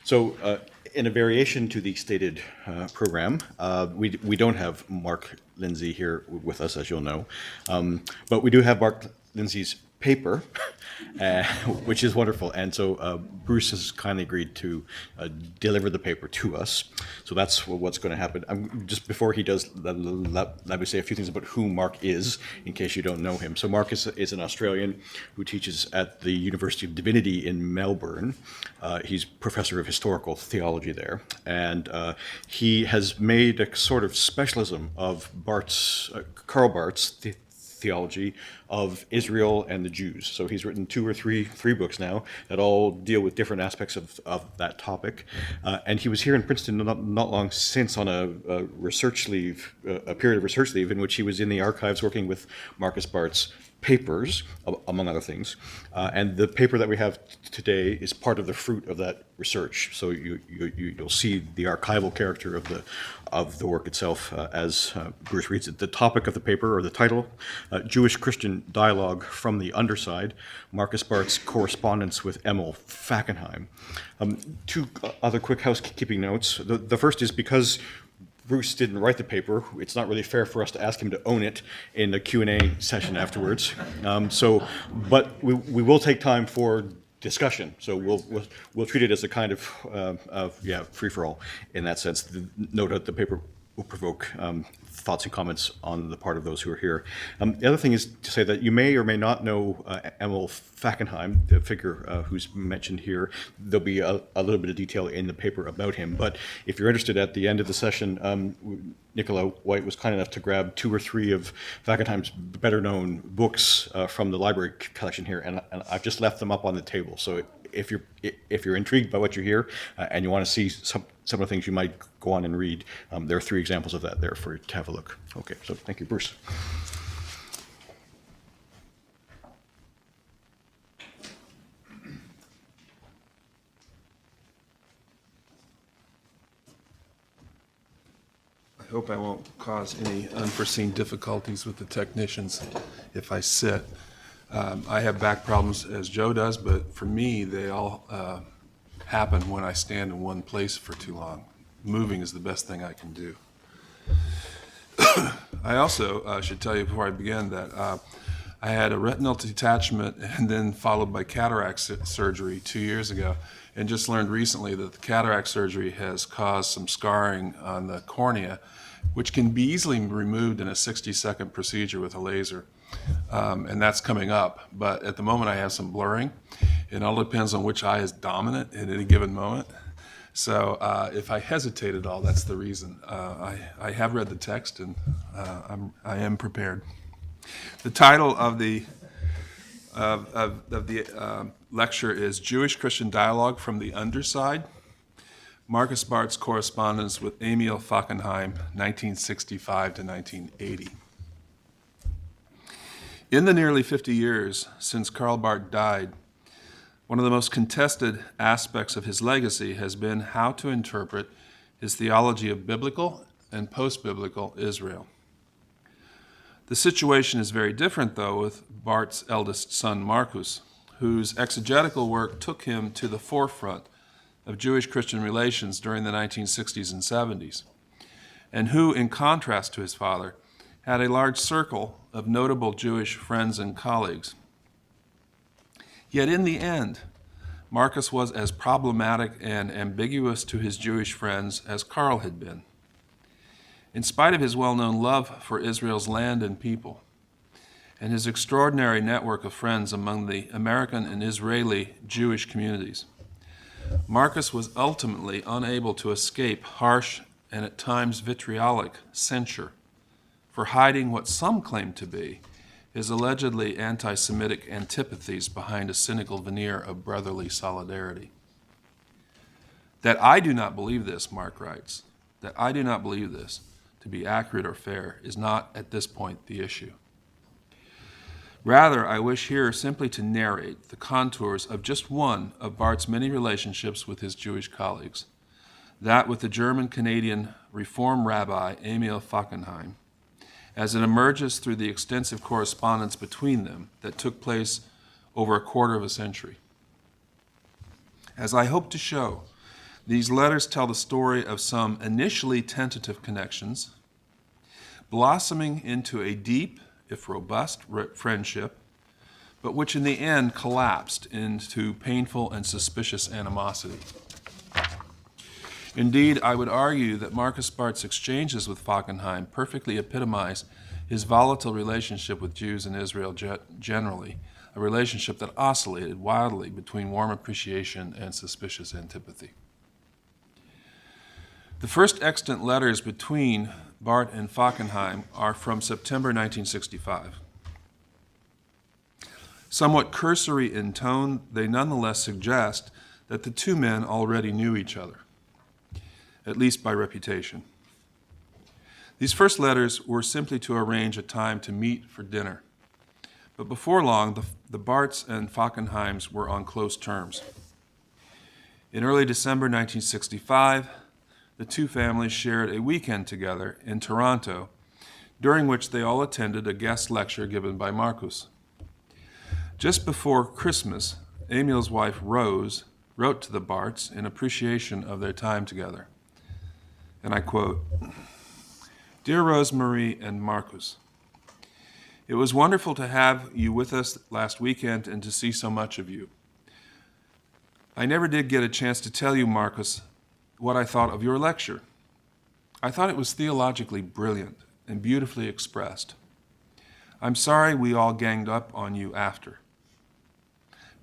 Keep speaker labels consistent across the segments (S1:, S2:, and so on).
S1: So, in a variation to the stated program, we don't have Mark Lindsay here with us, as you'll know, but we do have Mark Lindsay's paper, which is wonderful. And so Bruce has kindly agreed to deliver the paper to us. So that's what's going to happen. Just before he does, let me say a few things about who Mark is, in case you don't know him. So Mark is an Australian who teaches at the University of Divinity in Melbourne. He's professor of historical theology there. And he has made a sort of specialism of Karl Barth's theology of Israel and the Jews. So he's written two or three books now that all deal with different aspects of that topic. And he was here in Princeton not long since on a research leave, a period of research leave in which he was in the archives working with Markus Barth's papers, among other things. And the paper that we have today is part of the fruit of that research. So you'll see the archival character of the work itself as Bruce reads it. The topic of the paper, or the title, Jewish-Christian Dialogue from the Underside, Markus Barth's Correspondence with Emil, Fackenheim. Two other quick housekeeping notes. The first is because Bruce didn't write the paper, it's not really fair for us to ask him to own it in the Q&A session afterwards. But we will take time for discussion. So we'll treat it as a kind of free-for-all in that sense. No doubt the paper will provoke thoughts and comments on the part of those who are here. The other thing is to say that you may or may not know Emil Fackenheim, the figure who's mentioned here. There'll be a little bit of detail in the paper about him, but if you're interested, at the end of the session, Nicola White was kind enough to grab two or three of Fackenheim's better-known books from the library collection here, and I've just left them up on the table. So if you're intrigued by what you hear and you want to see some of the things you might go on and read, there are three examples of that there for you to have a look. Okay, so thank you, Bruce.
S2: I hope I won't cause any unforeseen difficulties with the technicians if I sit. I have back problems, as Joe does, but for me, they all happen when I stand in one place for too long. Moving is the best thing I can do. I also should tell you before I begin that I had a retinal detachment and then followed by cataract surgery 2 years ago, and just learned recently that the cataract surgery has caused some scarring on the cornea, which can be easily removed in a 60-second procedure with a laser. And that's coming up, but at the moment I have some blurring. It all depends on which eye is dominant at any given moment. So if I hesitate at all, that's the reason. I have read the text, and I am prepared. The title of the lecture is Jewish-Christian Dialogue from the Underside, Markus Barth's Correspondence with Emil Fackenheim, 1965 to 1980. In the nearly 50 years since Karl Barth died, one of the most contested aspects of his legacy has been how to interpret his theology of biblical and post-biblical Israel. The situation is very different, though, with Barth's eldest son, Markus, whose exegetical work took him to the forefront of Jewish-Christian relations during the 1960s and 70s, and who, in contrast to his father, had a large circle of notable Jewish friends and colleagues. Yet in the end, Markus was as problematic and ambiguous to his Jewish friends as Karl had been. In spite of his well-known love for Israel's land and people, and his extraordinary network of friends among the American and Israeli Jewish communities, Markus was ultimately unable to escape harsh and at times vitriolic censure for hiding what some claim to be his allegedly anti-Semitic antipathies behind a cynical veneer of brotherly solidarity. That I do not believe this, Mark writes, that I do not believe this to be accurate or fair is not at this point the issue. Rather, I wish here simply to narrate the contours of just one of Barth's many relationships with his Jewish colleagues, that with the German-Canadian Reform rabbi Emil Fackenheim, as it emerges through the extensive correspondence between them that took place over a quarter of a century. As I hope to show, these letters tell the story of some initially tentative connections, blossoming into a deep, if robust, friendship, but which in the end collapsed into painful and suspicious animosity. Indeed, I would argue that Markus Barth's exchanges with Fackenheim perfectly epitomize his volatile relationship with Jews in Israel generally, a relationship that oscillated wildly between warm appreciation and suspicious antipathy. The first extant letters between Barth and Fackenheim are from September 1965. Somewhat cursory in tone, they nonetheless suggest that the two men already knew each other, at least by reputation. These first letters were simply to arrange a time to meet for dinner. But before long, the Barths and Fackenheims were on close terms. In early December 1965, the two families shared a weekend together in Toronto, during which they all attended a guest lecture given by Markus. Just before Christmas, Emil's wife, Rose, wrote to the Barths in appreciation of their time together. And I quote, "Dear Rosemarie and Markus, it was wonderful to have you with us last weekend and to see so much of you. I never did get a chance to tell you, Markus, what I thought of your lecture. I thought it was theologically brilliant and beautifully expressed. I'm sorry we all ganged up on you after.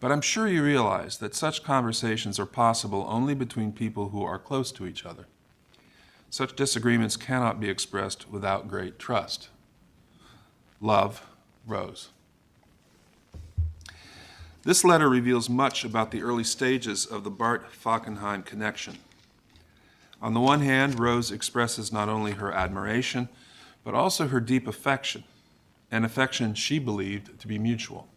S2: But I'm sure you realize that such conversations are possible only between people who are close to each other. Such disagreements cannot be expressed without great trust. Love, Rose." This letter reveals much about the early stages of the Barth-Fackenheim connection. On the one hand, Rose expresses not only her admiration, but also her deep affection, an affection she believed to be mutual.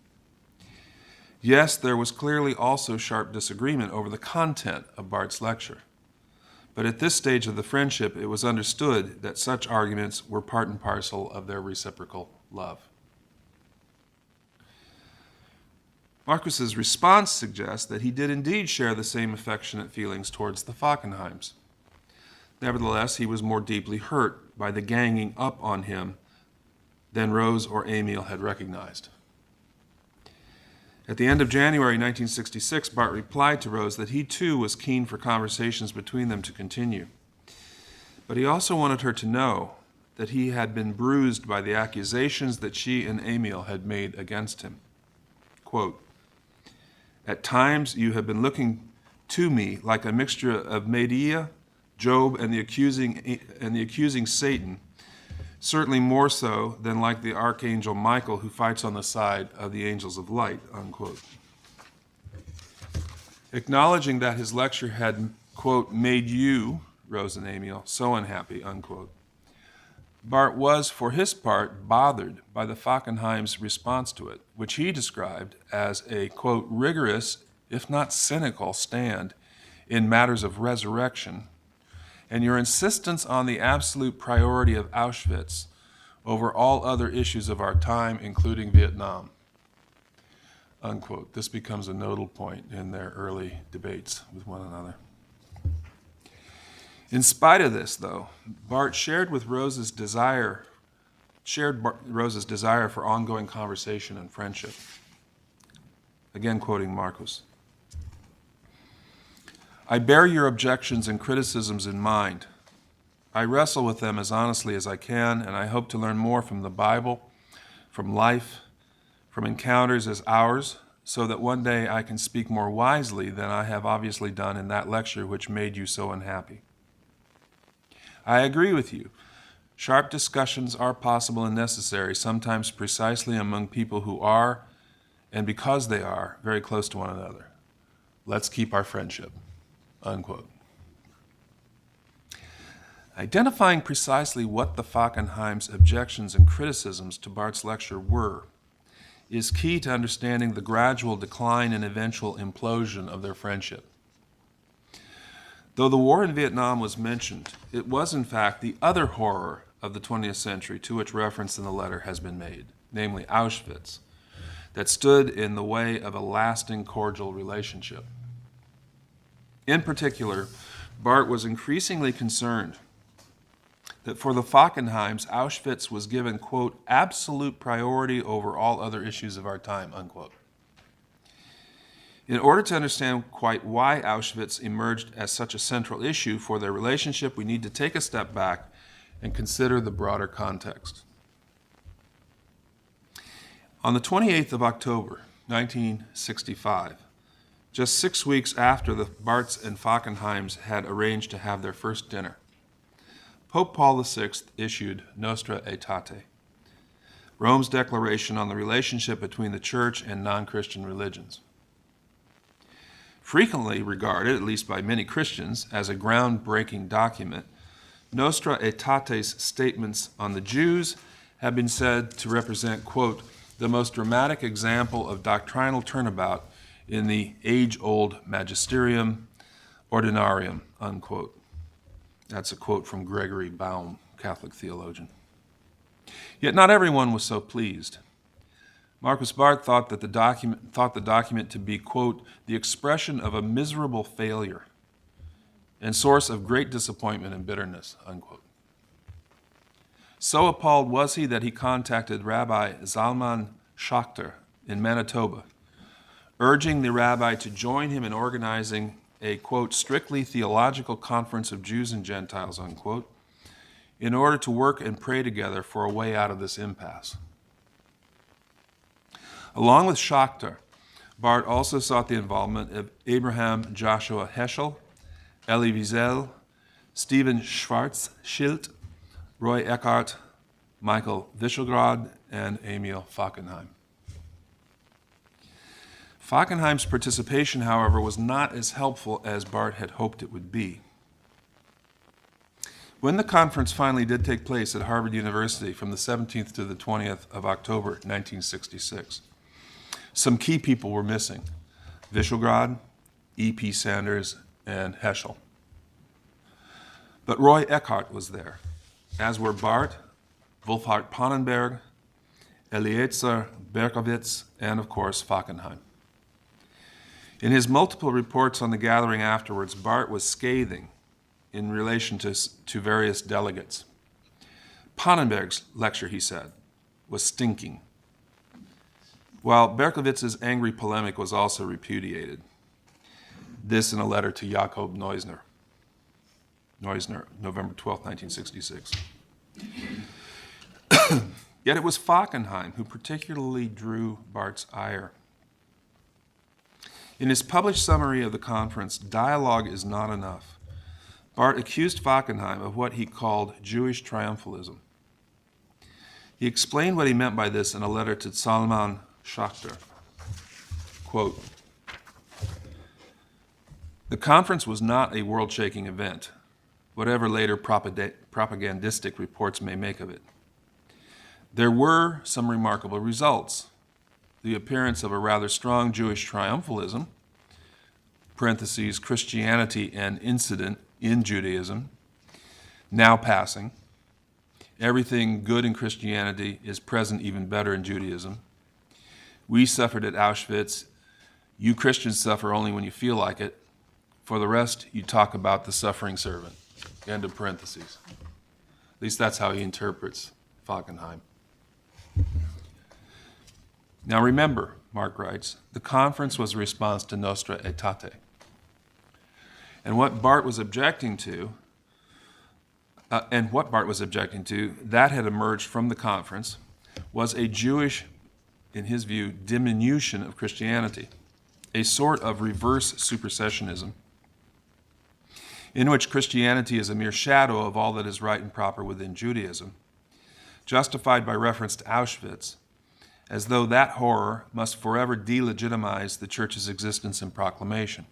S2: Yes, there was clearly also sharp disagreement over the content of Barth's lecture. But at this stage of the friendship, it was understood that such arguments were part and parcel of their reciprocal love. Markus's response suggests that he did indeed share the same affectionate feelings towards the Fackenheims. Nevertheless, he was more deeply hurt by the ganging up on him than Rose or Emil had recognized. At the end of January 1966, Barth replied to Rose that he too was keen for conversations between them to continue. But he also wanted her to know that he had been bruised by the accusations that she and Emil had made against him. Quote, "At times you have been looking to me like a mixture of Medea, Job, and the accusing Satan, certainly more so than like the archangel Michael who fights on the side of the angels of light," unquote. Acknowledging that his lecture had, quote, "made you," Rose and Emil, "so unhappy," unquote, Barth was, for his part, bothered by the Fackenheims' response to it, which he described as a, quote, "rigorous, if not cynical, stand in matters of resurrection, and your insistence on the absolute priority of Auschwitz over all other issues of our time, including Vietnam," unquote. This becomes a nodal point in their early debates with one another. In spite of this, though, Barth shared Rose's desire for ongoing conversation and friendship. Again, quoting Markus. "I bear your objections and criticisms in mind. I wrestle with them as honestly as I can, and I hope to learn more from the Bible, from life, from encounters as ours, so that one day I can speak more wisely than I have obviously done in that lecture which made you so unhappy. I agree with you. Sharp discussions are possible and necessary, sometimes precisely among people who are, and because they are, very close to one another. Let's keep our friendship," unquote. Identifying precisely what the Fackenheims' objections and criticisms to Barth's lecture were is key to understanding the gradual decline and eventual implosion of their friendship. Though the war in Vietnam was mentioned, it was in fact the other horror of the 20th century to which reference in the letter has been made, namely Auschwitz, that stood in the way of a lasting cordial relationship. In particular, Barth was increasingly concerned that for the Fackenheims, Auschwitz was given, quote, absolute priority over all other issues of our time, unquote. In order to understand quite why Auschwitz emerged as such a central issue for their relationship, we need to take a step back and consider the broader context. On the 28th of October, 1965, just 6 weeks after the Barths and Fackenheims had arranged to have their first dinner, Pope Paul VI issued Nostra Aetate, Rome's declaration on the relationship between the Church and non-Christian religions. Frequently regarded, at least by many Christians, as a groundbreaking document, Nostra Aetate's statements on the Jews have been said to represent, quote, the most dramatic example of doctrinal turnabout in the age-old magisterium ordinarium, unquote. That's a quote from Gregory Baum, Catholic theologian. Yet not everyone was so pleased. Markus Barth thought the document to be, quote, the expression of a miserable failure and source of great disappointment and bitterness, unquote. So appalled was he that he contacted Rabbi Zalman Schachter in Manitoba, urging the rabbi to join him in organizing a, quote, strictly theological conference of Jews and Gentiles, unquote, in order to work and pray together for a way out of this impasse. Along with Schachter, Barth also sought the involvement of Abraham Joshua Heschel, Elie Wiesel, Stephen Schwarzschild, Roy Eckhardt, Michael Wyschogrod, and Emil Fackenheim. Fackenheim's participation, however, was not as helpful as Barth had hoped it would be. When the conference finally did take place at Harvard University from the 17th to the 20th of October 1966, some key people were missing: Wyschogrod, E.P. Sanders, and Heschel. But Roy Eckhardt was there, as were Barth, Wolfhart Pannenberg, Eliezer Berkowitz, and of course Fackenheim. In his multiple reports on the gathering afterwards, Barth was scathing in relation to various delegates. Pannenberg's lecture, he said, was stinking, while Berkowitz's angry polemic was also repudiated. This in a letter to Jakob Neusner, November 12, 1966. Yet it was Fackenheim who particularly drew Barth's ire. In his published summary of the conference, Dialogue is Not Enough, Barth accused Fackenheim of what he called Jewish triumphalism. He explained what he meant by this in a letter to Zalman Schachter. Quote, the conference was not a world-shaking event, whatever later propagandistic reports may make of it. There were some remarkable results. The appearance of a rather strong Jewish triumphalism, parentheses, Christianity and incident in Judaism, now passing. Everything good in Christianity is present even better in Judaism. We suffered at Auschwitz. You Christians suffer only when you feel like it. For the rest, you talk about the suffering servant. End of parentheses. At least that's how he interprets Fackenheim. Now remember, Mark writes, the conference was a response to Nostra Aetate. And what Barth was objecting to, that had emerged from the conference, was a Jewish, in his view, diminution of Christianity, a sort of reverse supersessionism, in which Christianity is a mere shadow of all that is right and proper within Judaism, justified by reference to Auschwitz, as though that horror must forever delegitimize the Church's existence and proclamation.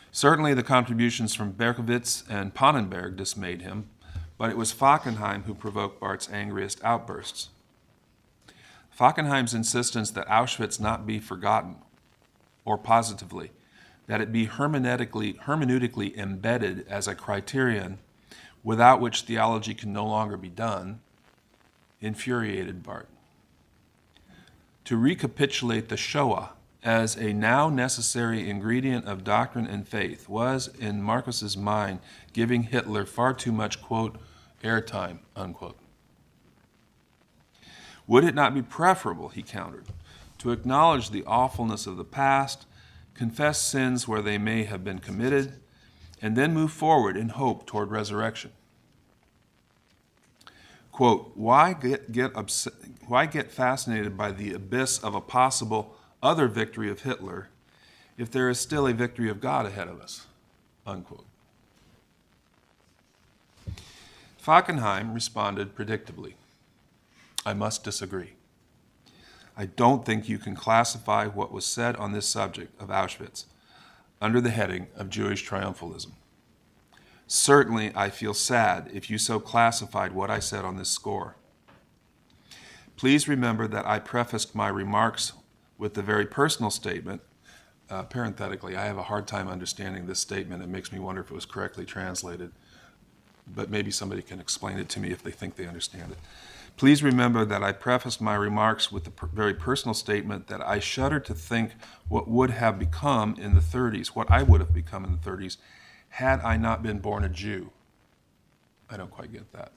S2: Certainly the contributions from Berkowitz and Pannenberg dismayed him, but it was Fackenheim who provoked Barth's angriest outbursts. Fackenheim's insistence that Auschwitz not be forgotten, or positively, that it be hermeneutically embedded as a criterion without which theology can no longer be done, infuriated Barth. To recapitulate the Shoah as a now necessary ingredient of doctrine and faith was, in Markus's mind, giving Hitler far too much, quote, airtime, unquote. Would it not be preferable, he countered, to acknowledge the awfulness of the past, confess sins where they may have been committed, and then move forward in hope toward resurrection? Quote, why get fascinated by the abyss of a possible other victory of Hitler if there is still a victory of God ahead of us? Unquote. Fackenheim responded predictably, I must disagree. I don't think you can classify what was said on this subject of Auschwitz under the heading of Jewish triumphalism. Certainly, I feel sad if you so classified what I said on this score. Please remember that I prefaced my remarks with the very personal statement. Parenthetically, I have a hard time understanding this statement. It makes me wonder if it was correctly translated, but maybe somebody can explain it to me if they think they understand it. Please remember that I prefaced my remarks with the very personal statement that I shudder to think what would have become in the 30s, what I would have become in the 30s, had I not been born a Jew. I don't quite get that.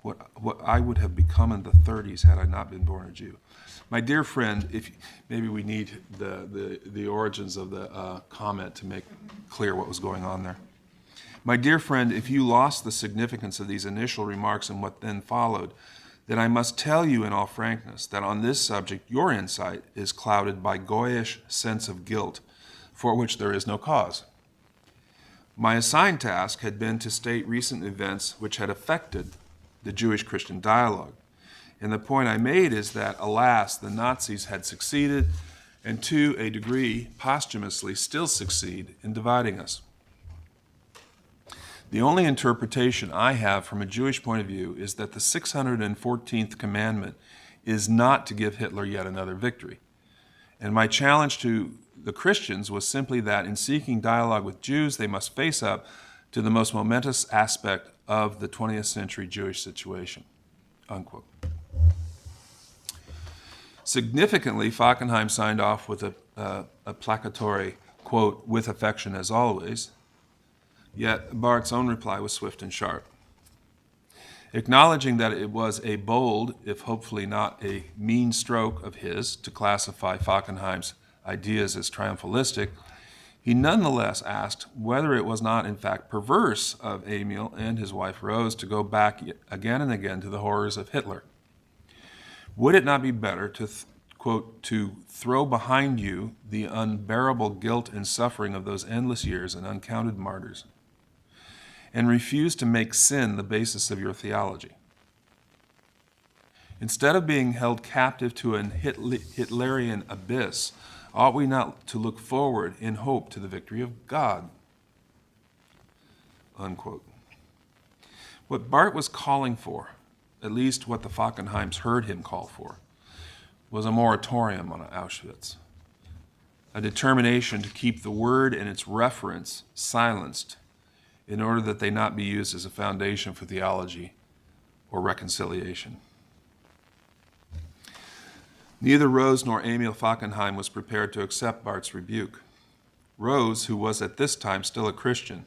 S2: What I would have become in the 30s had I not been born a Jew. My dear friend, if maybe we need the origins of the comment to make clear what was going on there. My dear friend, if you lost the significance of these initial remarks and what then followed, then I must tell you in all frankness that on this subject your insight is clouded by goyish sense of guilt, for which there is no cause. My assigned task had been to state recent events which had affected the Jewish-Christian dialogue. And the point I made is that, alas, the Nazis had succeeded, and to a degree, posthumously, still succeed in dividing us. The only interpretation I have from a Jewish point of view is that the 614th commandment is not to give Hitler yet another victory. And my challenge to the Christians was simply that in seeking dialogue with Jews, they must face up to the most momentous aspect of the 20th century Jewish situation, unquote. Significantly, Fackenheim signed off with a placatory, quote, with affection as always, yet Barth's own reply was swift and sharp. Acknowledging that it was a bold, if hopefully not a mean stroke of his to classify Fackenheim's ideas as triumphalistic, he nonetheless asked whether it was not in fact perverse of Emil and his wife Rose to go back again and again to the horrors of Hitler. Would it not be better to, quote, to throw behind you the unbearable guilt and suffering of those endless years and uncounted martyrs, and refuse to make sin the basis of your theology? Instead of being held captive to an Hitlerian abyss, ought we not to look forward in hope to the victory of God? Unquote. What Barth was calling for, at least what the Fackenheims heard him call for, was a moratorium on Auschwitz, a determination to keep the word and its reference silenced in order that they not be used as a foundation for theology or reconciliation. Neither Rose nor Emil Fackenheim was prepared to accept Barth's rebuke. Rose, who was at this time still a Christian,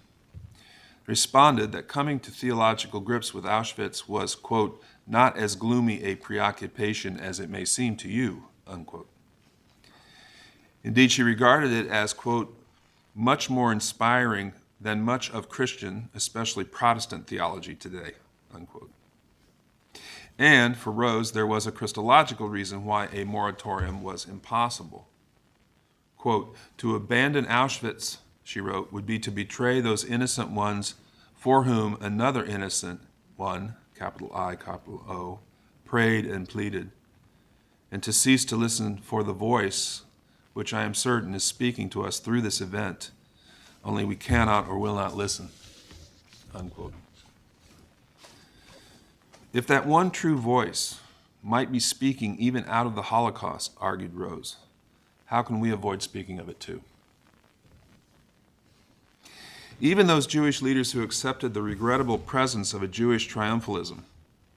S2: responded that coming to theological grips with Auschwitz was, quote, not as gloomy a preoccupation as it may seem to you, unquote. Indeed, she regarded it as, quote, much more inspiring than much of Christian, especially Protestant theology today, unquote. And for Rose, there was a Christological reason why a moratorium was impossible. Quote, to abandon Auschwitz, she wrote, would be to betray those innocent ones for whom another innocent one, capital I, capital O, prayed and pleaded, and to cease to listen for the voice which I am certain is speaking to us through this event, only we cannot or will not listen, unquote. If that one true voice might be speaking even out of the Holocaust, argued Rose, how can we avoid speaking of it too? Even those Jewish leaders who accepted the regrettable presence of a Jewish triumphalism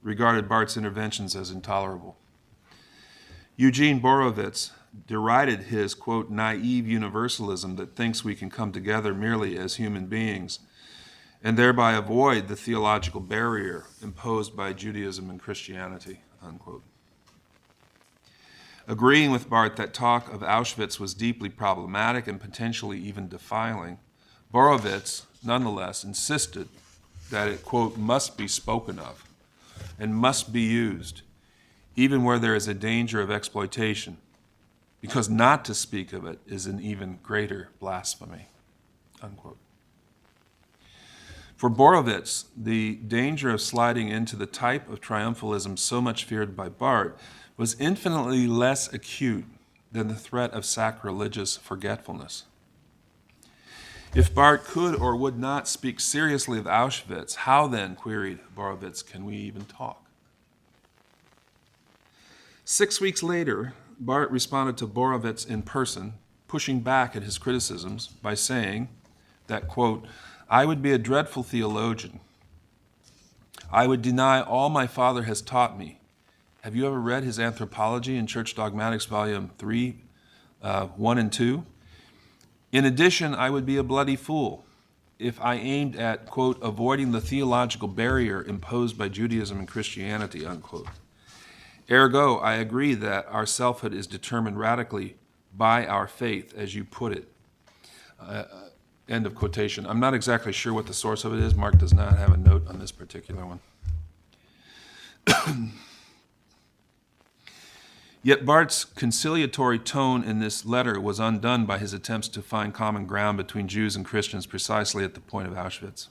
S2: regarded Barth's interventions as intolerable. Eugene Borowitz derided his, quote, naive universalism that thinks we can come together merely as human beings and thereby avoid the theological barrier imposed by Judaism and Christianity, unquote. Agreeing with Barth that talk of Auschwitz was deeply problematic and potentially even defiling, Borowitz, nonetheless, insisted that it, quote, must be spoken of and must be used, even where there is a danger of exploitation, because not to speak of it is an even greater blasphemy, unquote. For Borowitz, the danger of sliding into the type of triumphalism so much feared by Barth was infinitely less acute than the threat of sacrilegious forgetfulness. If Barth could or would not speak seriously of Auschwitz, how then, queried Borowitz, can we even talk? 6 weeks later, Barth responded to Borowitz in person, pushing back at his criticisms by saying that, quote, I would be a dreadful theologian. I would deny all my father has taught me. Have you ever read his Anthropology in Church Dogmatics, Volume 3, 1 and 2? In addition, I would be a bloody fool if I aimed at, quote, avoiding the theological barrier imposed by Judaism and Christianity, unquote. Ergo, I agree that our selfhood is determined radically by our faith, as you put it. End of quotation. I'm not exactly sure what the source of it is. Mark does not have a note on this particular one. Yet Barth's conciliatory tone in this letter was undone by his attempts to find common ground between Jews and Christians precisely at the point of Auschwitz.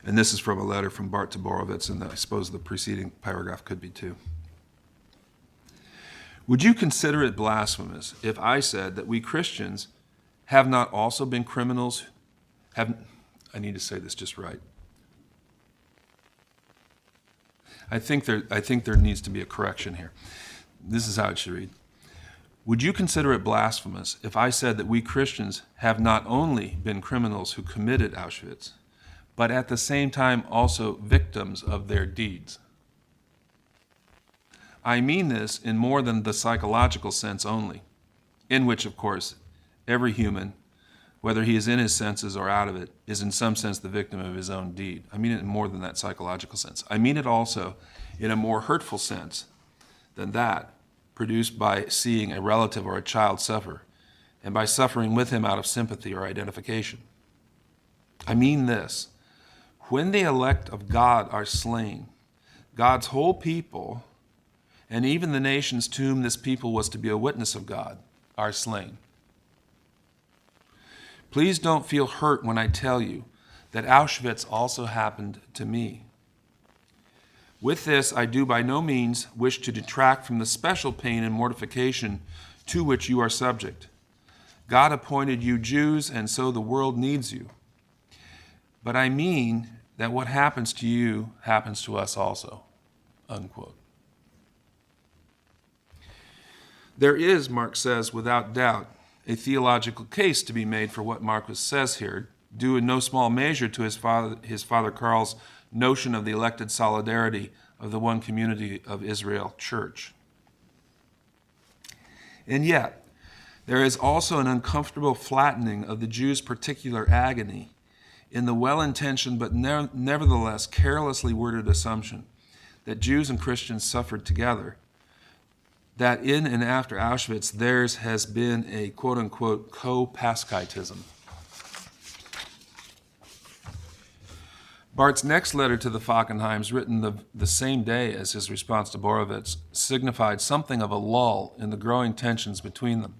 S2: And this is from a letter from Barth to Borowitz, and I suppose the preceding paragraph could be too. Would you consider it blasphemous if I said that we Christians have not also been criminals? I need to say this just right. I think there needs to be a correction here. This is how it should read. Would you consider it blasphemous if I said that we Christians have not only been criminals who committed Auschwitz, but at the same time also victims of their deeds? I mean this in more than the psychological sense only, in which, of course, every human, whether he is in his senses or out of it, is in some sense the victim of his own deed. I mean it in more than that psychological sense. I mean it also in a more hurtful sense than that, produced by seeing a relative or a child suffer, and by suffering with him out of sympathy or identification. I mean this: when the elect of God are slain, God's whole people, and even the nations to whom this people was to be a witness of God, are slain. Please don't feel hurt when I tell you that Auschwitz also happened to me. With this, I do by no means wish to detract from the special pain and mortification to which you are subject. God appointed you Jews, and so the world needs you. But I mean that what happens to you happens to us also, unquote. There is, Mark says, without doubt, a theological case to be made for what Markus says here, due in no small measure to his father Carl's notion of the elected solidarity of the one community of Israel church. And yet, there is also an uncomfortable flattening of the Jews' particular agony in the well-intentioned but nevertheless carelessly worded assumption that Jews and Christians suffered together, that in and after Auschwitz theirs has been a quote-unquote co-Paschitism. Barth's next letter to the Fackenheims, written the same day as his response to Borowitz, signified something of a lull in the growing tensions between them.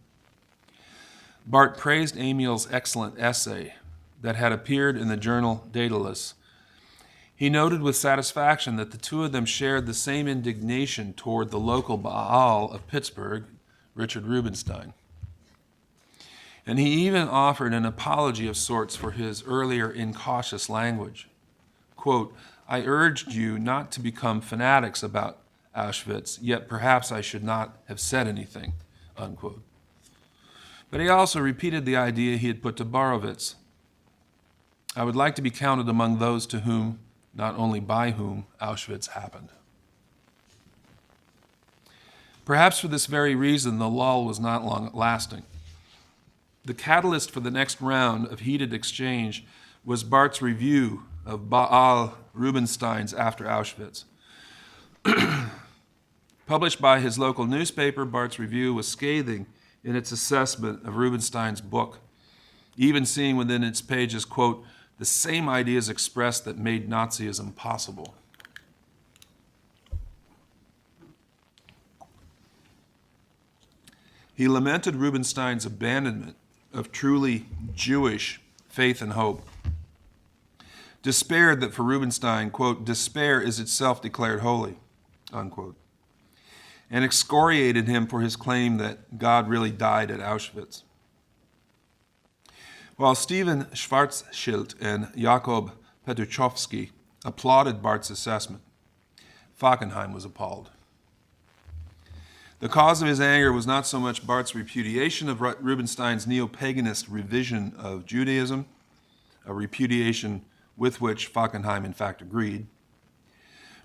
S2: Barth praised Emil's excellent essay that had appeared in the journal Daedalus. He noted with satisfaction that the two of them shared the same indignation toward the local Baal of Pittsburgh, Richard Rubinstein. And he even offered an apology of sorts for his earlier incautious language. Quote, I urged you not to become fanatics about Auschwitz, yet perhaps I should not have said anything, unquote. But he also repeated the idea he had put to Borowitz. I would like to be counted among those to whom, not only by whom, Auschwitz happened. Perhaps for this very reason, the lull was not long lasting. The catalyst for the next round of heated exchange was Barth's review of Baal Rubenstein's After Auschwitz. Published by his local newspaper, Barth's review was scathing in its assessment of Rubenstein's book, even seeing within its pages, quote, the same ideas expressed that made Nazism possible. He lamented Rubenstein's abandonment of truly Jewish faith and hope, despaired that for Rubenstein, quote, despair is itself declared holy, unquote, and excoriated him for his claim that God really died at Auschwitz. While Stephen Schwarzschild and Jakob Petuchowski applauded Barth's assessment, Fackenheim was appalled. The cause of his anger was not so much Barth's repudiation of Rubenstein's neo-paganist revision of Judaism, a repudiation with which Fackenheim in fact agreed.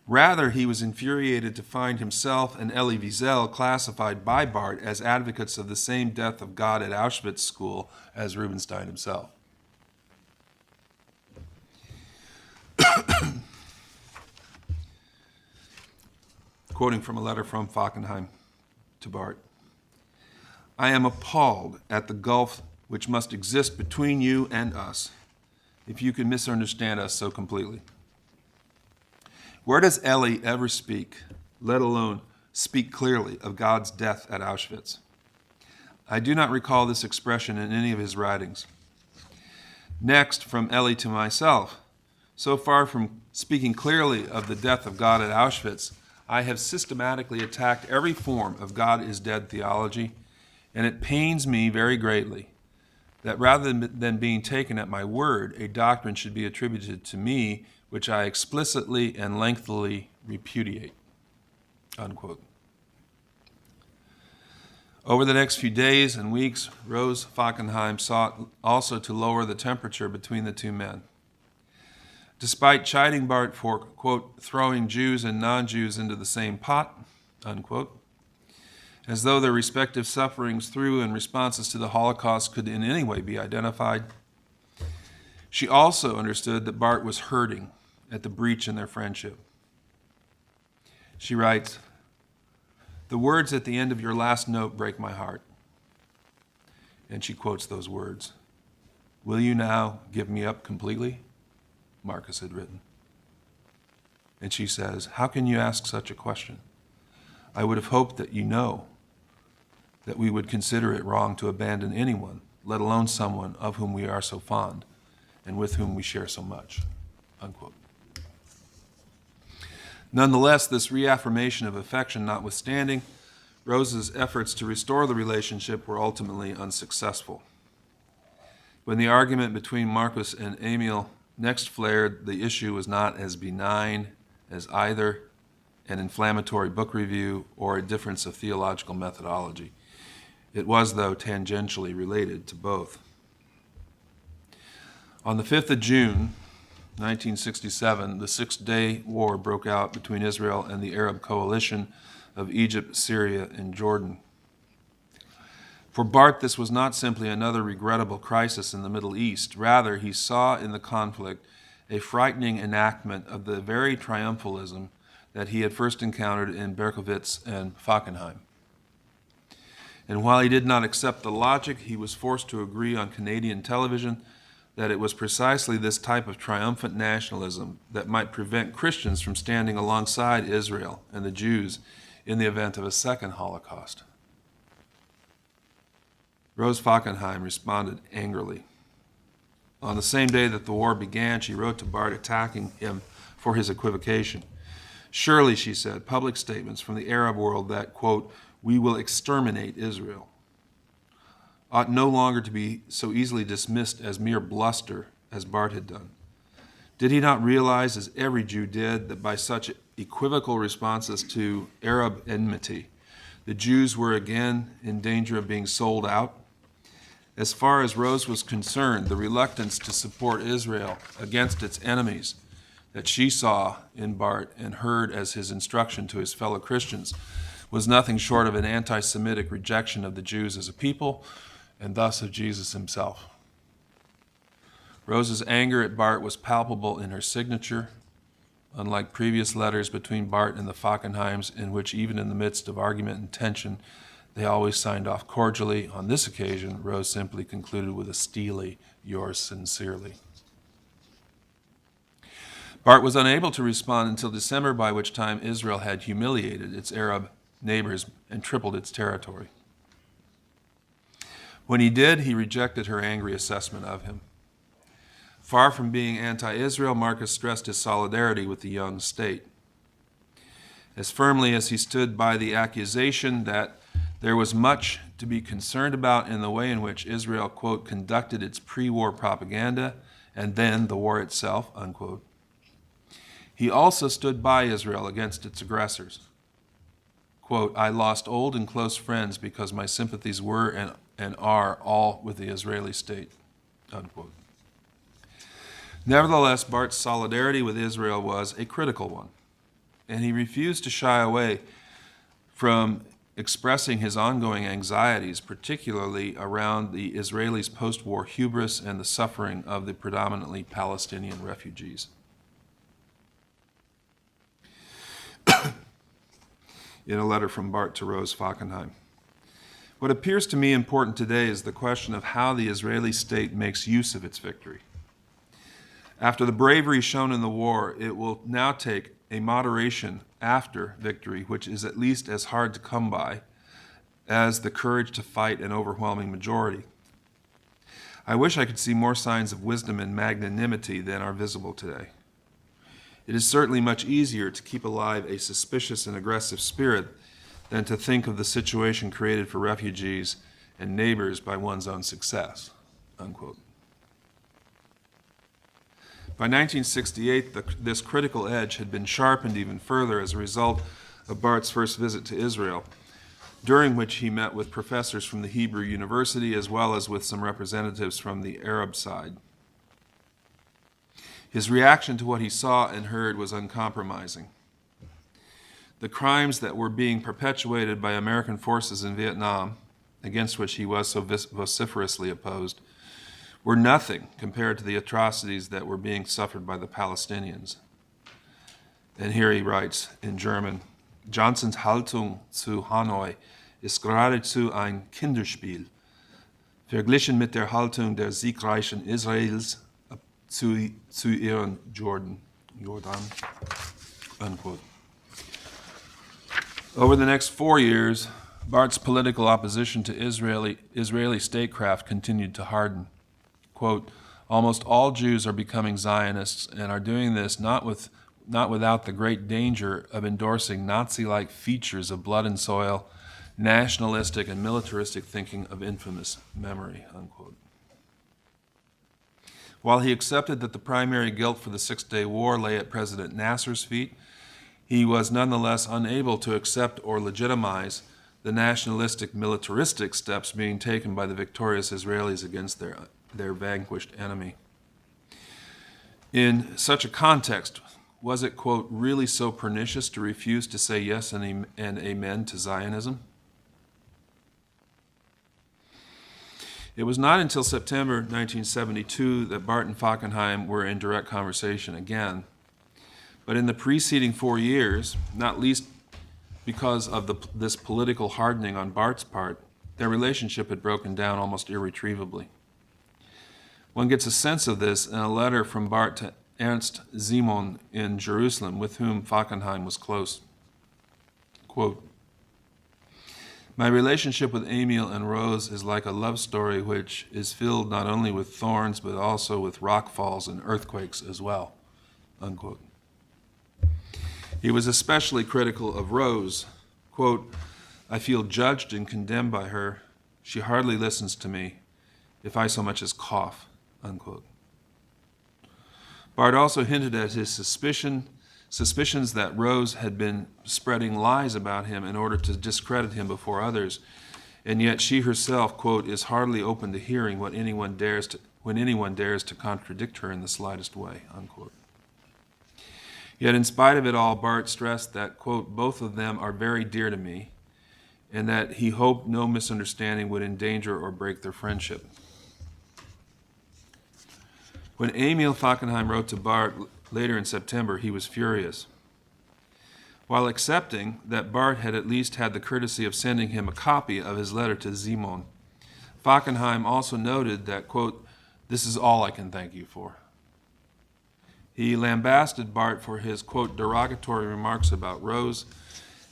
S2: Rather, he was infuriated to find himself and Elie Wiesel classified by Barth as advocates of the same death of God at Auschwitz school as Rubenstein himself. Quoting from a letter from Fackenheim to Barth, I am appalled at the gulf which must exist between you and us, if you can misunderstand us so completely. Where does Elie ever speak, let alone speak clearly, of God's death at Auschwitz? I do not recall this expression in any of his writings. Next, from Elie to myself, so far from speaking clearly of the death of God at Auschwitz, I have systematically attacked every form of God is dead theology, and it pains me very greatly that rather than being taken at my word, a doctrine should be attributed to me which I explicitly and lengthily repudiate, unquote. Over the next few days and weeks, Rose Fackenheim sought also to lower the temperature between the two men. Despite chiding Barth for, quote, throwing Jews and non-Jews into the same pot, unquote, as though their respective sufferings through and responses to the Holocaust could in any way be identified, she also understood that Barth was hurting at the breach in their friendship. She writes, the words at the end of your last note break my heart. And she quotes those words. Will you now give me up completely? Markus had written. And she says, how can you ask such a question? I would have hoped that you know that we would consider it wrong to abandon anyone, let alone someone of whom we are so fond and with whom we share so much, unquote. Nonetheless, this reaffirmation of affection notwithstanding, Rose's efforts to restore the relationship were ultimately unsuccessful. When the argument between Markus and Emil next flared, the issue was not as benign as either an inflammatory book review or a difference of theological methodology. It was, though, tangentially related to both. On the 5th of June, 1967, the Six-Day War broke out between Israel and the Arab coalition of Egypt, Syria, and Jordan. For Barth, this was not simply another regrettable crisis in the Middle East. Rather, he saw in the conflict a frightening enactment of the very triumphalism that he had first encountered in Berkowitz and Fackenheim. And while he did not accept the logic, he was forced to agree on Canadian television that it was precisely this type of triumphant nationalism that might prevent Christians from standing alongside Israel and the Jews in the event of a second Holocaust. Rose Fackenheim responded angrily. On the same day that the war began, she wrote to Barth attacking him for his equivocation. Surely, she said, public statements from the Arab world that, quote, we will exterminate Israel, ought no longer to be so easily dismissed as mere bluster as Barth had done. Did he not realize, as every Jew did, that by such equivocal responses to Arab enmity, the Jews were again in danger of being sold out? As far as Rose was concerned, the reluctance to support Israel against its enemies that she saw in Barth and heard as his instruction to his fellow Christians was nothing short of an anti-Semitic rejection of the Jews as a people, and thus of Jesus himself. Rose's anger at Barth was palpable in her signature, unlike previous letters between Barth and the Fackenheims, in which even in the midst of argument and tension, they always signed off cordially. On this occasion, Rose simply concluded with a steely, "Yours sincerely." Barth was unable to respond until December, by which time Israel had humiliated its Arab neighbors and tripled its territory. When he did, he rejected her angry assessment of him. Far from being anti-Israel, Markus stressed his solidarity with the young state. As firmly as he stood by the accusation that there was much to be concerned about in the way in which Israel, quote, conducted its pre-war propaganda and then the war itself, unquote, he also stood by Israel against its aggressors. Quote, I lost old and close friends because my sympathies were and are all with the Israeli state, unquote. Nevertheless, Barth's solidarity with Israel was a critical one, and he refused to shy away from expressing his ongoing anxieties, particularly around the Israelis' post-war hubris and the suffering of the predominantly Palestinian refugees. In a letter from Barth to Rose Fackenheim. What appears to me important today is the question of how the Israeli state makes use of its victory. After the bravery shown in the war, it will now take a moderation after victory, which is at least as hard to come by as the courage to fight an overwhelming majority. I wish I could see more signs of wisdom and magnanimity than are visible today. It is certainly much easier to keep alive a suspicious and aggressive spirit than to think of the situation created for refugees and neighbors by one's own success, unquote. By 1968, this critical edge had been sharpened even further as a result of Barth's first visit to Israel, during which he met with professors from the Hebrew University as well as with some representatives from the Arab side. His reaction to what he saw and heard was uncompromising. The crimes that were being perpetuated by American forces in Vietnam, against which he was so vociferously opposed, were nothing compared to the atrocities that were being suffered by the Palestinians. And here he writes in German, Johnsons Haltung zu Hanoi ist geradezu ein Kinderspiel, verglichen mit der Haltung der siegreichen Israels zu ihren Jordan, unquote. Over the next 4 years, Barth's political opposition to Israeli statecraft continued to harden. Quote, almost all Jews are becoming Zionists and are doing this not without the great danger of endorsing Nazi-like features of blood and soil, nationalistic and militaristic thinking of infamous memory, unquote. While he accepted that the primary guilt for the Six-Day War lay at President Nasser's feet, he was nonetheless unable to accept or legitimize the nationalistic, militaristic steps being taken by the victorious Israelis against their vanquished enemy. In such a context, was it, quote, really so pernicious to refuse to say yes and amen to Zionism? It was not until September 1972 that Barth and Fackenheim were in direct conversation again. But in the preceding 4 years, not least because of this political hardening on Barth's part, their relationship had broken down almost irretrievably. One gets a sense of this in a letter from Barth to Ernst Simon in Jerusalem, with whom Fackenheim was close. Quote, my relationship with Emil and Rose is like a love story which is filled not only with thorns but also with rockfalls and earthquakes as well, unquote. He was especially critical of Rose. Quote, I feel judged and condemned by her. She hardly listens to me, if I so much as cough, unquote. Barth also hinted at his suspicions that Rose had been spreading lies about him in order to discredit him before others, and yet she herself, quote, is hardly open to hearing when anyone dares to contradict her in the slightest way, unquote. Yet in spite of it all, Barth stressed that, quote, both of them are very dear to me, and that he hoped no misunderstanding would endanger or break their friendship. When Emil Fackenheim wrote to Barth later in September, he was furious. While accepting that Barth had at least had the courtesy of sending him a copy of his letter to Simon, Fackenheim also noted that, quote, "This is all I can thank you for." He lambasted Barth for his, quote, derogatory remarks about Rose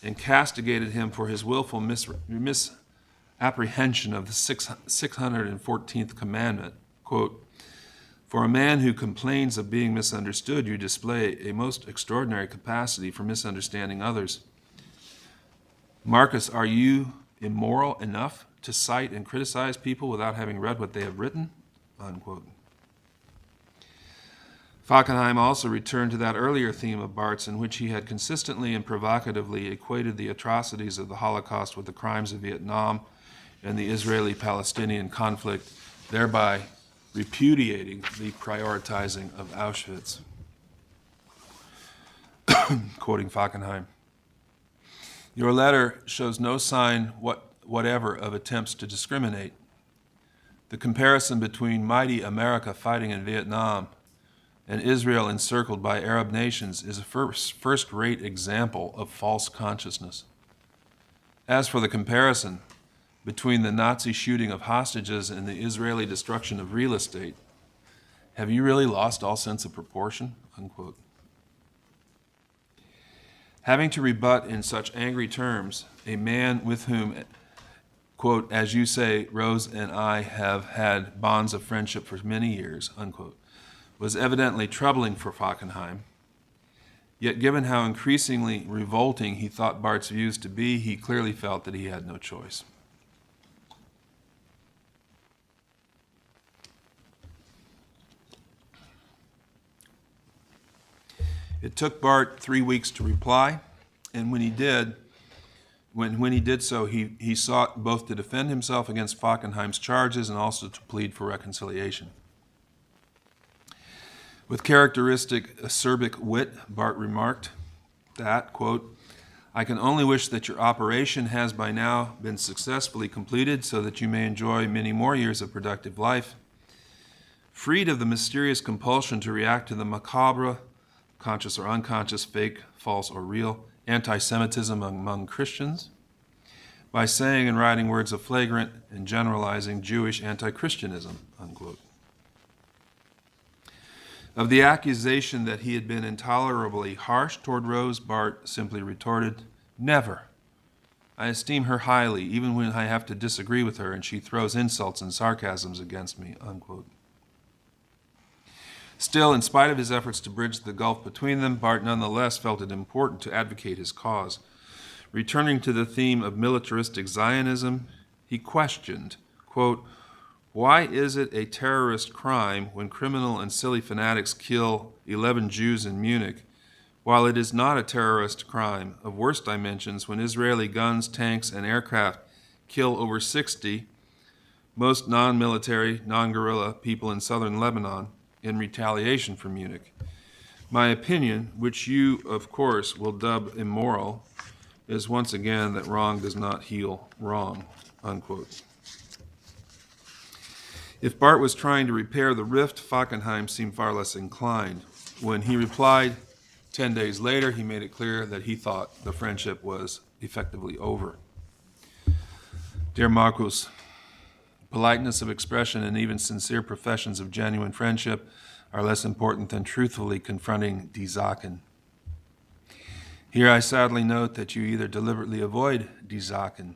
S2: and castigated him for his willful misapprehension of the 614th commandment, quote, "For a man who complains of being misunderstood, you display a most extraordinary capacity for misunderstanding others. Markus, are you immoral enough to cite and criticize people without having read what they have written?" Unquote. Fackenheim also returned to that earlier theme of Barth's in which he had consistently and provocatively equated the atrocities of the Holocaust with the crimes of Vietnam and the Israeli-Palestinian conflict, thereby repudiating the prioritizing of Auschwitz. Quoting Fackenheim, "Your letter shows no sign whatever of attempts to discriminate. The comparison between mighty America fighting in Vietnam and Israel encircled by Arab nations is a first-rate example of false consciousness. As for the comparison between the Nazi shooting of hostages and the Israeli destruction of real estate, have you really lost all sense of proportion?" Unquote. Having to rebut in such angry terms a man with whom, quote, "as you say, Rose and I have had bonds of friendship for many years," unquote, was evidently troubling for Fackenheim. Yet given how increasingly revolting he thought Barth's views to be, he clearly felt that he had no choice. It took Barth 3 weeks to reply, and when he did so, he sought both to defend himself against Fackenheim's charges and also to plead for reconciliation. With characteristic acerbic wit, Barth remarked that, quote, "I can only wish that your operation has by now been successfully completed so that you may enjoy many more years of productive life, freed of the mysterious compulsion to react to the macabre, conscious or unconscious, fake, false, or real, anti-Semitism among Christians, by saying and writing words of flagrant and generalizing Jewish anti-Christianism," unquote. Of the accusation that he had been intolerably harsh toward Rose, Barth simply retorted, "Never. I esteem her highly, even when I have to disagree with her and she throws insults and sarcasms against me," unquote. Still, in spite of his efforts to bridge the gulf between them, Barth nonetheless felt it important to advocate his cause. Returning to the theme of militaristic Zionism, he questioned, quote, "Why is it a terrorist crime when criminal and silly fanatics kill 11 Jews in Munich, while it is not a terrorist crime of worse dimensions when Israeli guns, tanks, and aircraft kill over 60, most non-military, non-guerrilla people in southern Lebanon in retaliation for Munich? My opinion, which you, of course, will dub immoral, is once again that wrong does not heal wrong," unquote. If Barth was trying to repair the rift, Fackenheim seemed far less inclined. When he replied 10 days later, he made it clear that he thought the friendship was effectively over. "Dear Markus, politeness of expression and even sincere professions of genuine friendship are less important than truthfully confronting die Sachen. Here I sadly note that you either deliberately avoid die Sachen,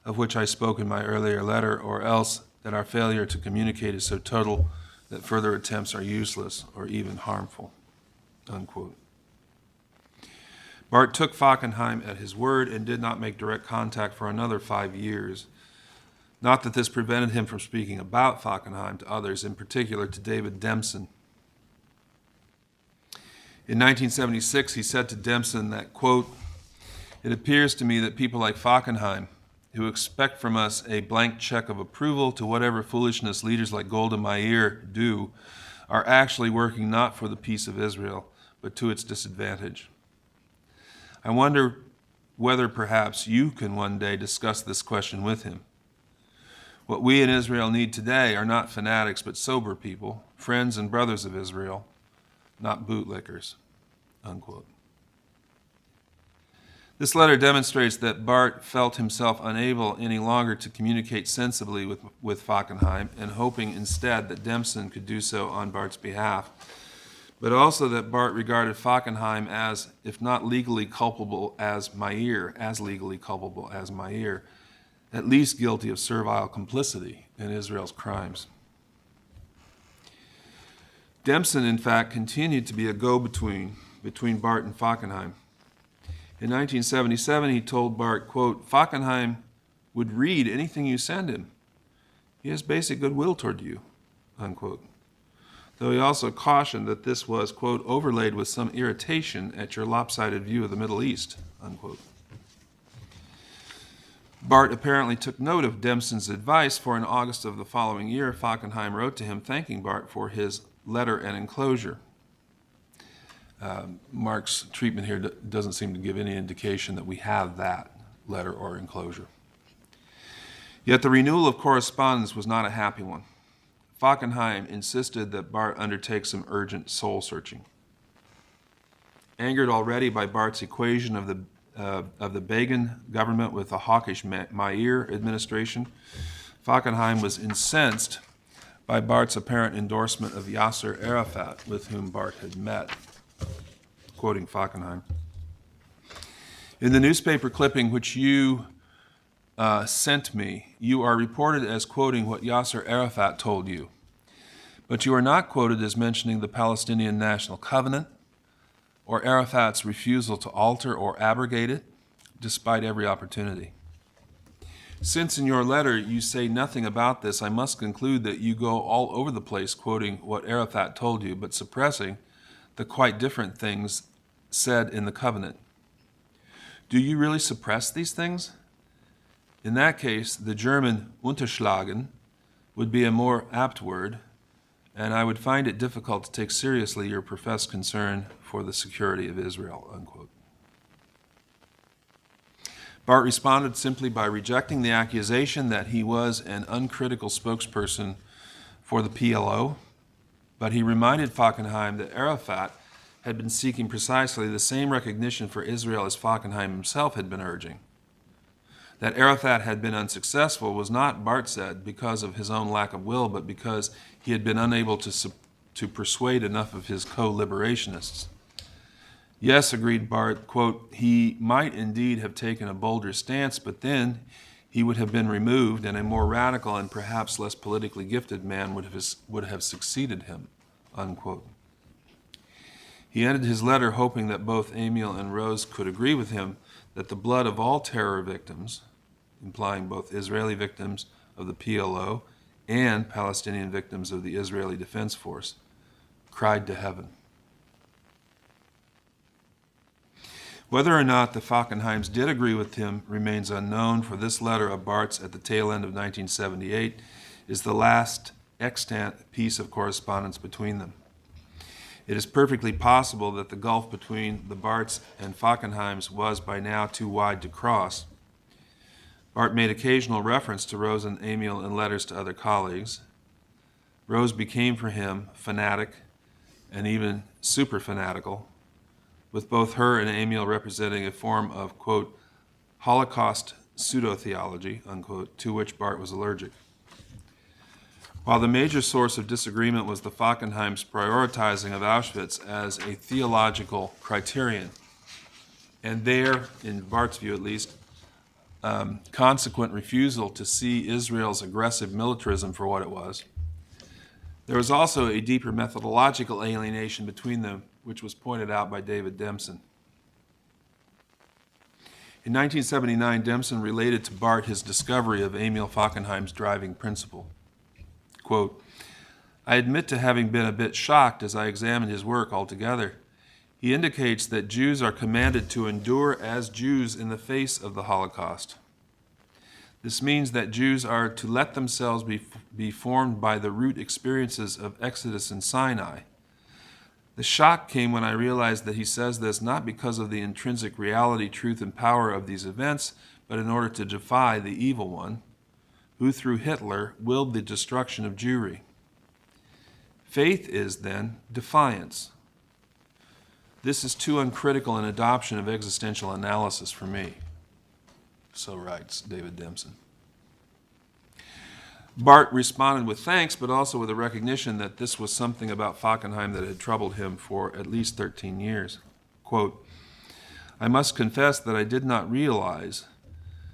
S2: of which I spoke in my earlier letter, or else that our failure to communicate is so total that further attempts are useless or even harmful," unquote. Barth took Fackenheim at his word and did not make direct contact for another 5 years. Not that this prevented him from speaking about Fackenheim to others, in particular to David Dempson. In 1976, he said to Dempson that, quote, "It appears to me that people like Fackenheim, who expect from us a blank check of approval to whatever foolishness leaders like Golda Meir do, are actually working not for the peace of Israel, but to its disadvantage. I wonder whether perhaps you can one day discuss this question with him. What we in Israel need today are not fanatics, but sober people, friends and brothers of Israel, not bootlickers," unquote. This letter demonstrates that Barth felt himself unable any longer to communicate sensibly with Fackenheim, and hoping instead that Dempsey could do so on Barth's behalf, but also that Barth regarded Fackenheim as, if not legally culpable as Meir, at least guilty of servile complicity in Israel's crimes. Dempsey, in fact, continued to be a go-between between Barth and Fackenheim. In 1977, he told Barth, quote, "Fackenheim would read anything you send him. He has basic goodwill toward you," unquote. Though he also cautioned that this was, quote, "overlaid with some irritation at your lopsided view of the Middle East," unquote. Barth apparently took note of Dempsey's advice, for in August of the following year, Fackenheim wrote to him thanking Barth for his letter and enclosure. Mark's treatment here doesn't seem to give any indication that we have that letter or enclosure. Yet the renewal of correspondence was not a happy one. Fackenheim insisted that Barth undertake some urgent soul searching. Angered already by Barth's equation of the Begin government with the hawkish Meir administration, Fackenheim was incensed by Barth's apparent endorsement of Yasser Arafat, with whom Barth had met. Quoting Fackenheim, "In the newspaper clipping which you sent me, you are reported as quoting what Yasser Arafat told you, but you are not quoted as mentioning the Palestinian National Covenant or Arafat's refusal to alter or abrogate it, despite every opportunity. Since in your letter you say nothing about this, I must conclude that you go all over the place quoting what Arafat told you, but suppressing the quite different things said in the covenant. Do you really suppress these things? In that case, the German unterschlagen would be a more apt word, and I would find it difficult to take seriously your professed concern for the security of Israel," unquote. Barth responded simply by rejecting the accusation that he was an uncritical spokesperson for the PLO, but he reminded Fackenheim that Arafat had been seeking precisely the same recognition for Israel as Fackenheim himself had been urging. That Arafat had been unsuccessful was not, Barth said, because of his own lack of will, but because he had been unable to persuade enough of his co-liberationists. Yes, agreed Barth, quote, "he might indeed have taken a bolder stance, but then he would have been removed, and a more radical and perhaps less politically gifted man would have succeeded him," unquote. He ended his letter hoping that both Emil and Rose could agree with him that the blood of all terror victims, implying both Israeli victims of the PLO and Palestinian victims of the Israeli Defense Force, cried to heaven. Whether or not the Fackenheims did agree with him remains unknown, for this letter of Barth's at the tail end of 1978 is the last extant piece of correspondence between them. It is perfectly possible that the gulf between the Barths and Fackenheims was by now too wide to cross. Barth made occasional reference to Rose and Emil in letters to other colleagues. Rose became for him fanatic and even super fanatical, with both her and Emil representing a form of, quote, Holocaust pseudo-theology, unquote, to which Barth was allergic. While the major source of disagreement was the Fackenheims' prioritizing of Auschwitz as a theological criterion, and their, in Barth's view at least, consequent refusal to see Israel's aggressive militarism for what it was, there was also a deeper methodological alienation between them, which was pointed out by David Dempsey. In 1979, Dempsey related to Barth his discovery of Emil Fackenheim's driving principle. Quote, "I admit to having been a bit shocked as I examined his work altogether. He indicates that Jews are commanded to endure as Jews in the face of the Holocaust. This means that Jews are to let themselves be formed by the root experiences of Exodus and Sinai, The shock came when I realized that he says this not because of the intrinsic reality, truth, and power of these events, but in order to defy the evil one, who through Hitler willed the destruction of Jewry. Faith is, then, defiance. This is too uncritical an adoption of existential analysis for me. So writes David Dempson. Barth responded with thanks, but also with a recognition that this was something about Fackenheim that had troubled him for at least 13 years. Quote, I must confess that I did not realize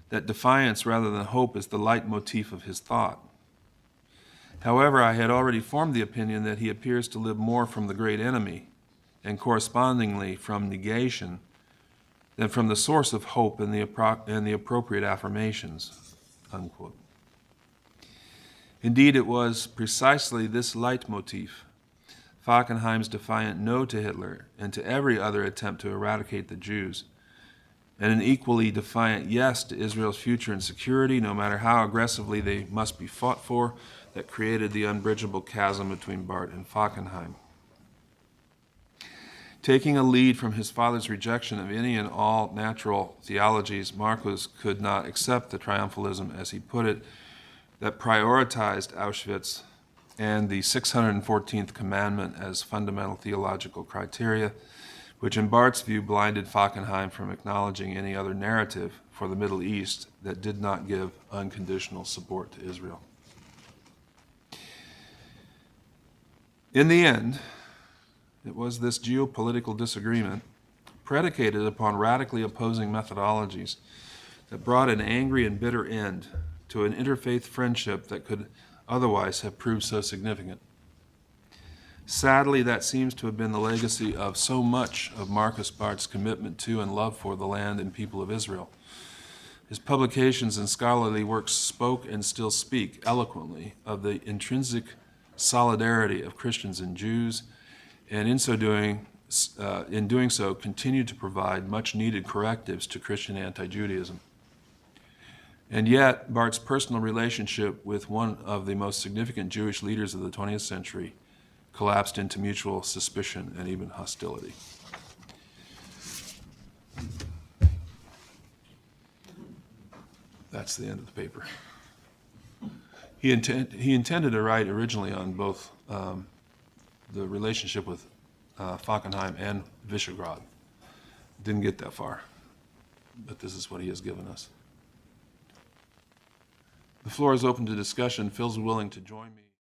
S2: that defiance rather than hope is the leitmotif of his thought. However, I had already formed the opinion that he appears to live more from the great enemy, and correspondingly from negation, than from the source of hope and the appropriate affirmations, unquote. Indeed, it was precisely this leitmotif, Fackenheim's defiant no to Hitler and to every other attempt to eradicate the Jews, and an equally defiant yes to Israel's future and security, no matter how aggressively they must be fought for, that created the unbridgeable chasm between Barth and Fackenheim. Taking a lead from his father's rejection of any and all natural theologies, Markus could not accept the triumphalism, as he put it, that prioritized Auschwitz and the 614th commandment as fundamental theological criteria, which in Barth's view blinded Fackenheim from acknowledging any other narrative for the Middle East that did not give unconditional support to Israel. In the end, it was this geopolitical disagreement, predicated upon radically opposing methodologies, that brought an angry and bitter end to an interfaith friendship that could otherwise have proved so significant. Sadly, that seems to have been the legacy of so much of Markus Barth's commitment to and love for the land and people of Israel. His publications and scholarly works spoke and still speak eloquently of the intrinsic solidarity of Christians and Jews, and in doing so, continued to provide much-needed correctives to Christian anti-Judaism. And yet, Barth's personal relationship with one of the most significant Jewish leaders of the 20th century collapsed into mutual suspicion and even hostility. That's the end of the paper. He intended to write originally on both the relationship with Fackenheim and Wyschogrod. Didn't get that far, but this is what he has given us. The floor is open to discussion. Phil's willing to join me.